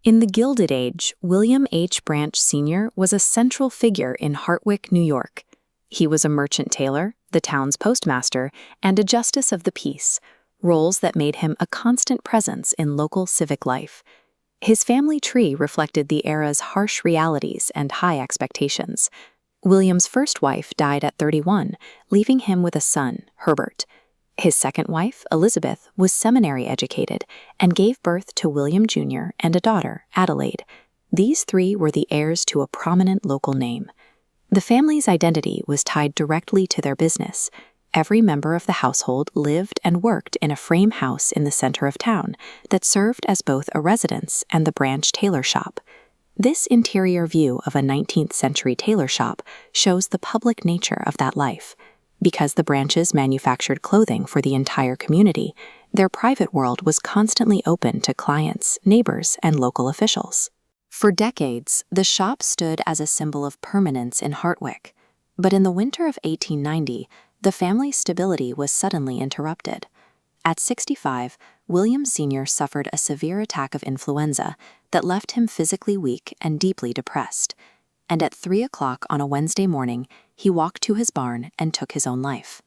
In the Gilded Age, William H. Branch Sr. was a central figure in Hartwick, New York. He was a merchant tailor, the town's postmaster, and a justice of the peace, roles that made him a constant presence in local civic life. His family tree reflected the era's harsh realities and high expectations. William's first wife died at 31, leaving him with a son, Herbert. His second wife, Elizabeth, was seminary educated and gave birth to William Jr. and a daughter, Adelaide. These three were the heirs to a prominent local name. The family's identity was tied directly to their business. Every member of the household lived and worked in a frame house in the center of town that served as both a residence and the Branch tailor shop. This interior view of a 19th century tailor shop shows the public nature of that life. Because the Branches manufactured clothing for the entire community, their private world was constantly open to clients, neighbors, and local officials. For decades, the shop stood as a symbol of permanence in Hartwick. But in the winter of 1890, the family's stability was suddenly interrupted. At 65, William Sr. suffered a severe attack of influenza that left him physically weak and deeply depressed. And at 3 o'clock on a Wednesday morning, he walked to his barn and took his own life.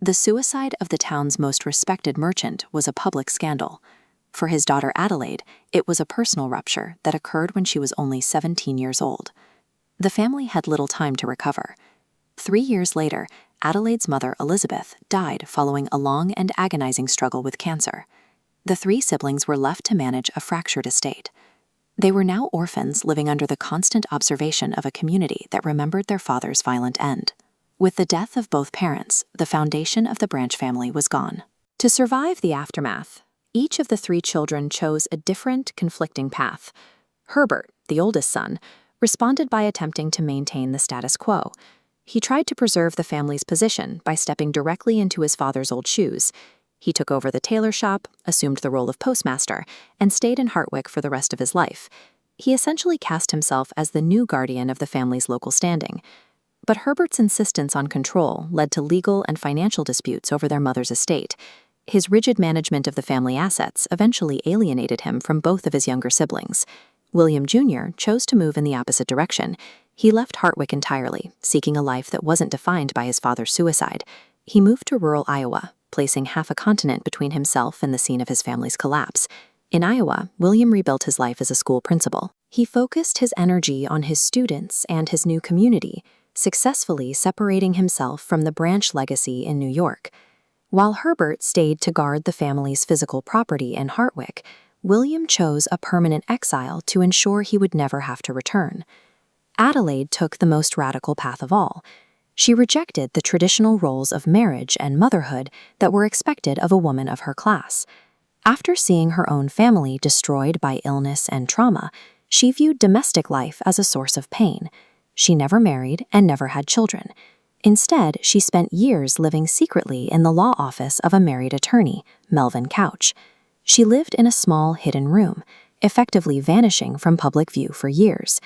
The suicide of the town's most respected merchant was a public scandal. For his daughter Adelaide, it was a personal rupture that occurred when she was only 17 years old. The family had little time to recover. 3 years later, Adelaide's mother, Elizabeth, died following a long and agonizing struggle with cancer. The three siblings were left to manage a fractured estate. They were now orphans living under the constant observation of a community that remembered their father's violent end. With the death of both parents, the foundation of the Branch family was gone. To survive the aftermath, each of the three children chose a different, conflicting path. Herbert, the oldest son, responded by attempting to maintain the status quo. He tried to preserve the family's position by stepping directly into his father's old shoes. He took over the tailor shop, assumed the role of postmaster, and stayed in Hartwick for the rest of his life. He essentially cast himself as the new guardian of the family's local standing. But Herbert's insistence on control led to legal and financial disputes over their mother's estate. His rigid management of the family assets eventually alienated him from both of his younger siblings. William Jr. chose to move in the opposite direction. He left Hartwick entirely, seeking a life that wasn't defined by his father's suicide. He moved to rural Iowa, placing half a continent between himself and the scene of his family's collapse. In Iowa, William rebuilt his life as a school principal. He focused his energy on his students and his new community, successfully separating himself from the Branch legacy in New York. While Herbert stayed to guard the family's physical property in Hartwick, William chose a permanent exile to ensure he would never have to return. Adelaide took the most radical path of all. She rejected the traditional roles of marriage and motherhood that were expected of a woman of her class. After seeing her own family destroyed by illness and trauma, she viewed domestic life as a source of pain. She never married and never had children. Instead, she spent years living secretly in the law office of a married attorney, Melvin Couch. She lived in a small hidden room, effectively vanishing from public view for years.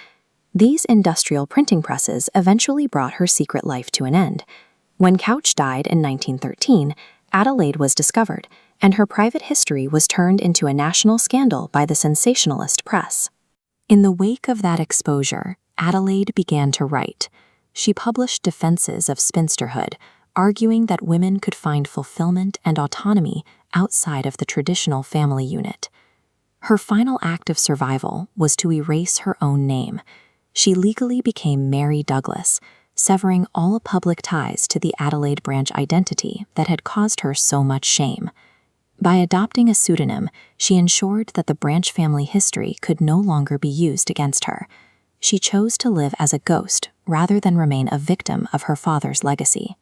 These industrial printing presses eventually brought her secret life to an end. When Couch died in 1913, Adelaide was discovered, and her private history was turned into a national scandal by the sensationalist press. In the wake of that exposure, Adelaide began to write. She published defenses of spinsterhood, arguing that women could find fulfillment and autonomy outside of the traditional family unit. Her final act of survival was to erase her own name. She legally became Mary Douglas, severing all public ties to the Adelaide Branch identity that had caused her so much shame. By adopting a pseudonym, she ensured that the Branch family history could no longer be used against her. She chose to live as a ghost rather than remain a victim of her father's legacy.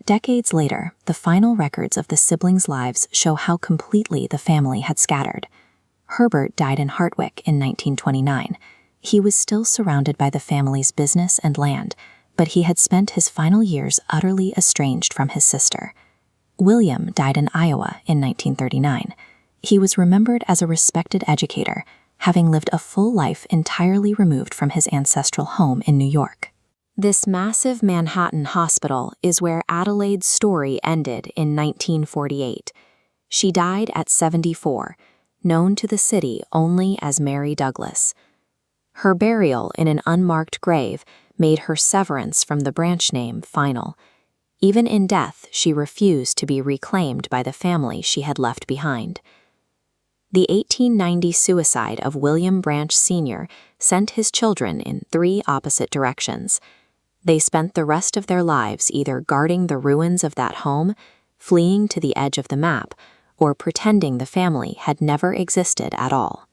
Decades later, the final records of the siblings' lives show how completely the family had scattered. Herbert died in Hartwick in 1929. He was still surrounded by the family's business and land, but he had spent his final years utterly estranged from his sister. William died in Iowa in 1939. He was remembered as a respected educator, having lived a full life entirely removed from his ancestral home in New York. This massive Manhattan hospital is where Adelaide's story ended in 1948. She died at 74. known to the city only as Mary Douglas. Her burial in an unmarked grave made her severance from the branch name final. Even in death, she refused to be reclaimed by the family she had left behind. The 1890 suicide of William Branch Sr. sent his children in 3 opposite directions. They spent the rest of their lives either guarding the ruins of that home, fleeing to the edge of the map, or pretending the family had never existed at all.